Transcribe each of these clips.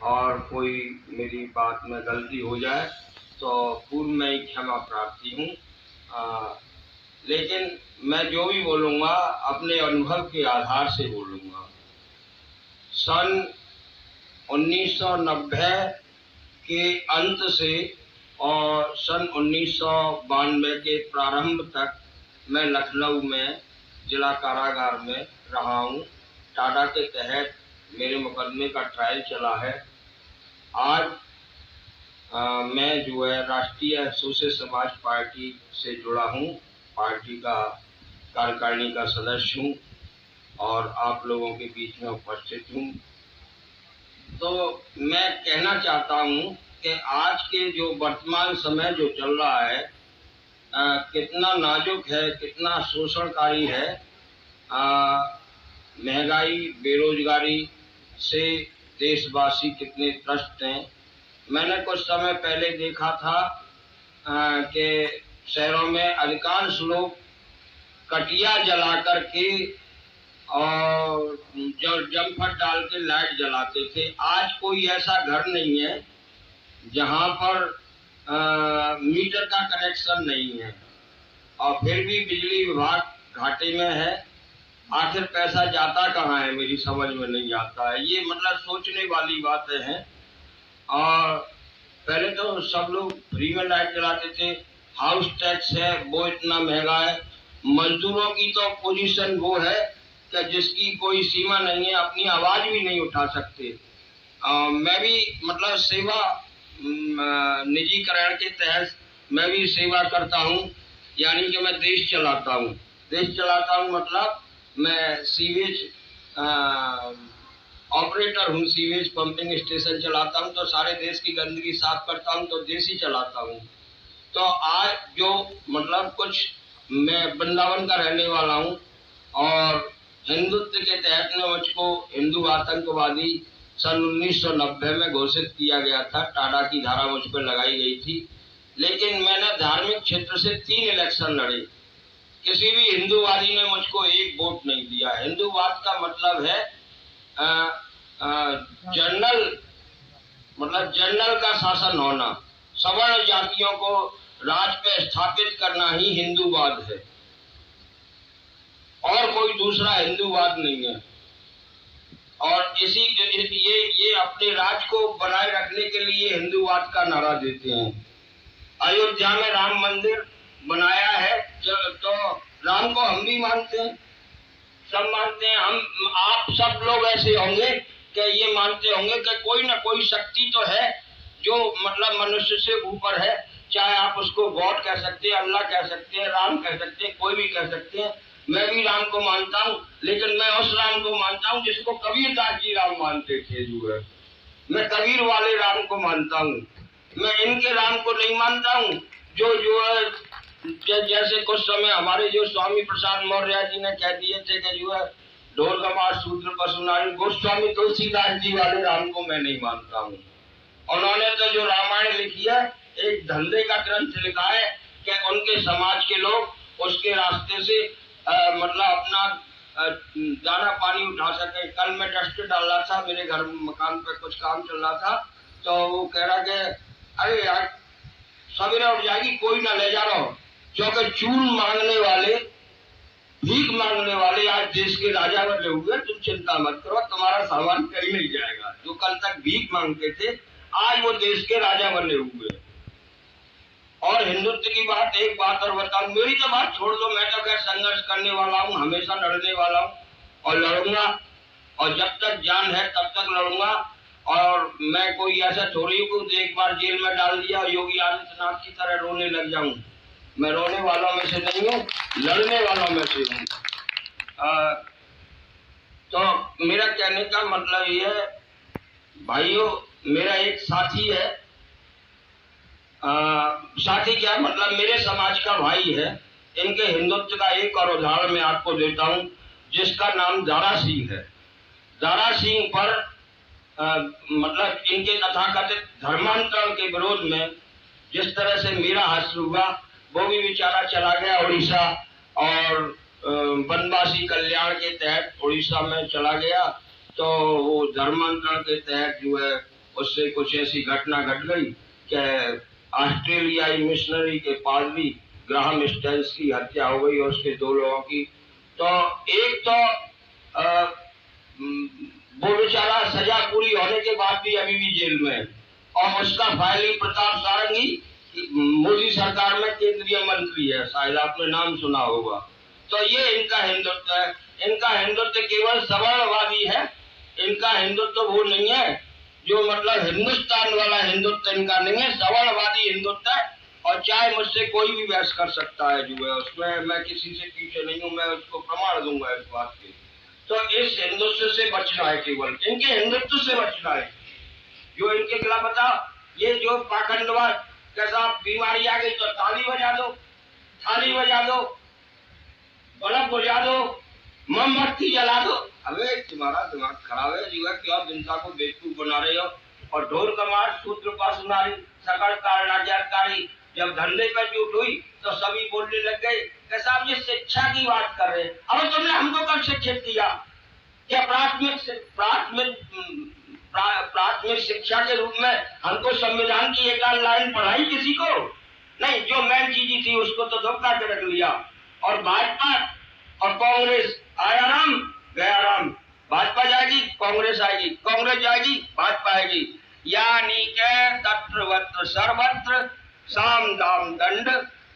और कोई मेरी बात में गलती हो जाए तो पूर्व में ही क्षमा प्रार्थी हूँ। लेकिन मैं जो भी बोलूँगा अपने अनुभव के आधार से बोलूँगा। सन 1990 के अंत से और सन 1992 के प्रारंभ तक मैं लखनऊ में जिला कारागार में रहा हूँ। टाडा के तहत मेरे मुकदमे का ट्रायल चला है। आज मैं जो है राष्ट्रीय सोशलिस्ट समाज पार्टी से जुड़ा हूँ, पार्टी का कार्यकारिणी का सदस्य हूँ और आप लोगों के बीच में उपस्थित हूँ। तो मैं कहना चाहता हूँ कि आज के जो वर्तमान समय जो चल रहा है कितना नाजुक है, कितना शोषणकारी है। महंगाई, बेरोजगारी से देशवासी कितने त्रस्त हैं। मैंने कुछ समय पहले देखा था कि शहरों में अधिकांश लोग कटिया जला करके और जम्फर डाल के लाइट जलाते थे। आज कोई ऐसा घर नहीं है जहां पर मीटर का कनेक्शन नहीं है और फिर भी बिजली विभाग घाटे में है। आखिर पैसा जाता कहाँ है, मेरी समझ में नहीं आता है। ये मतलब सोचने वाली बातें हैं। और पहले तो सब लोग फ्री में लाइट जलाते थे। हाउस टैक्स है वो इतना महंगा है। मजदूरों की तो पोजीशन वो है कि जिसकी कोई सीमा नहीं है, अपनी आवाज भी नहीं उठा सकते। मैं भी मतलब सेवा निजीकरण के तहत मैं भी सेवा करता हूँ, यानी कि मैं देश चलाता हूँ। देश चलाता हूँ मतलब मैं सीवेज ऑपरेटर हूँ, सीवेज पंपिंग स्टेशन चलाता हूँ। तो सारे देश की गंदगी साफ करता हूँ, तो देश ही चलाता हूँ। तो आज जो मतलब कुछ मैं वृंदावन का रहने वाला हूँ और हिंदुत्व के तहत में मुझको हिंदू आतंकवादी सन 1990 में घोषित किया गया था। टाडा की धारा मुझ पर लगाई गई थी। लेकिन मैंने धार्मिक क्षेत्र से 3 इलेक्शन लड़े। किसी भी हिंदूवादी ने मुझको एक वोट नहीं दिया। हिंदूवाद का मतलब है जनरल का शासन होना, सवर्ण जातियों को राज पे स्थापित करना ही हिंदूवाद है और कोई दूसरा हिंदूवाद नहीं है। और ये अपने राज को बनाए रखने के लिए हिंदूवाद का नारा देते हैं। अयोध्या में राम मंदिर बनाया है तो राम को हम भी मानते हैं, सब मानते हैं। हम आप सब लोग ऐसे होंगे कि ये मानते होंगे कि कोई ना कोई शक्ति तो है जो मतलब मनुष्य से ऊपर है। चाहे आप उसको गॉड कह सकते हैं, अल्लाह कह सकते हैं, राम कह सकते हैं, कोई भी कह सकते हैं। मैं भी राम को मानता हूँ, लेकिन मैं उस राम को मानता हूँ जिसको कबीरदास जी राम मानते थे। जो है मैं कबीर वाले राम को मानता हूँ। मैं इनके राम को नहीं मानता हूँ जो है जैसे कुछ समय हमारे जो स्वामी प्रसाद मौर्य जी ने कह दिए थे कि जो है ढोल गमार शूद्र पशुनारी। गोस्वामी तुलसीदास जी वाले राम को मैं नहीं मानता हूँ। उन्होंने तो जो रामायण लिखी है एक धंधे का ग्रंथ लिखा है कि उनके समाज के लोग उसके रास्ते से मतलब अपना दाना पानी उठा सके। कल मैं डस्टर डाल रहा था, मेरे घर मकान पे कुछ काम चल रहा था, तो वो कह रहा कि अरे यार सवेरे उठ जाएगी, कोई ना ले जा रहा हो, क्योंकि चून मांगने वाले, भीख मांगने वाले आज देश के राजा बने हुए। तुम चिंता मत करो, तुम्हारा सामान कहीं नहीं जाएगा। जो कल तक भीख मांगते थे आज वो देश के राजा बने हुए। और हिंदुत्व की बात, एक बात और बताऊं, मेरी तो बात छोड़ दो, मैं तो खैर संघर्ष करने वाला हूँ, हमेशा लड़ने वाला हूँ और लड़ूंगा, और जब तक जान है तब तक लड़ूंगा। और मैं कोई ऐसा थोड़ी हूँ एक बार जेल में डाल दिया योगी आदित्यनाथ की तरह रोने लग जाऊं। मैं रोने वालों में से नहीं हूँ, लड़ने वालों में से हूँ। तो मेरा कहने का मतलब ये है भाइयों, मेरा एक साथी है, साथी क्या मतलब मेरे समाज का भाई है। इनके हिंदुत्व का एक और उदाहरण मैं आपको देता हूँ जिसका नाम दारा सिंह है। दारा सिंह पर मतलब इनके तथाकथित धर्मांतरण के विरोध में जिस तरह से मेरा हश्र हुआ, वो भी बेचारा चला गया उड़ीसा और वनवासी कल्याण के तहत उड़ीसा में चला गया। तो वो धर्मांतरण के तहत जो है उससे कुछ ऐसी घटना घट गई कि ऑस्ट्रेलियाई मिशनरी के पादरी ग्राहम स्टेल्स की हत्या हो गई और उसके 2 लोगों की। तो एक तो वो बेचारा सजा पूरी होने के बाद भी अभी भी जेल में है, और उसका फाइली प्रताप सारंगी मोदी सरकार में केंद्रीय मंत्री है, शायद आपने नाम सुना होगा। तो ये इनका हिंदुत्व है। इनका हिंदुत्व केवल सवर्णवादी है, इनका हिंदुत्व वो नहीं है जो मतलब हिंदुस्तान वाला हिंदुत्व इनका नहीं है, सवर्णवादी हिंदुत्व है। और चाहे मुझसे कोई भी बहस कर सकता है जो है उसमें, मैं किसी से पीछे नहीं हूँ, मैं उसको प्रमाण दूंगा इस बात के। तो इस हिंदुत्व से बचना है, केवल इनके हिंदुत्व से बचना है। जो इनके खिलाफ बता, ये जो पाखंडवाद कैसा बीमारी आ गई तो ताली बजा दो, थाली बजा दो, बल्ब बुझा दो, मोमबत्ती जला दो। अबे तुम्हारा दिमाग खराब है जी, क्या जनता को बेवकूफ बना रहे हो। और ढोल कमार सूत्रपात सुनारी सकल कारणाचारकारी, जब धंधे पर जुट हुई तो सभी बोलने लग गए कि साहब ये शिक्षा की बात कर रहे हैं। अब तुमने हमको कब शिक्षित किया? क्या प्राथमिक शिक्षा के रूप में हमको संविधान की एक लाइन पढ़ाई किसी को? नहीं, जो मेन चीज थी उसको तो धोखा के रख लिया। और भाजपा और कांग्रेस, आया राम गया राम, भाजपा जाएगी कांग्रेस आएगी, कांग्रेस जाएगी भाजपा आएगी, यानी के तत्र सर्वत्र साम दाम दंड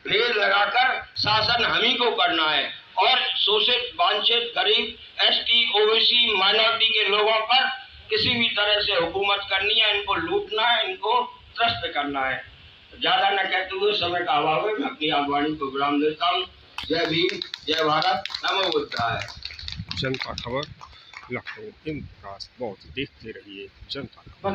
भेद लगाकर शासन हम ही को करना है। और शोषित वांछित गरीब एसटी ओबीसी माइनॉरिटी के लोगों पर किसी भी तरह से हुकूमत करनी है, इनको लूटना है, इनको त्रस्त करना है। ज्यादा न कहते हुए समय का अभाव है, मैं अपनी आगवानी को विराम देता हूँ। जय भीम, जय भारत, नमो बुद्धाय। जनता खबर लखनऊ, इन प्रकाश बहुत देखते रहिए जनता खबर।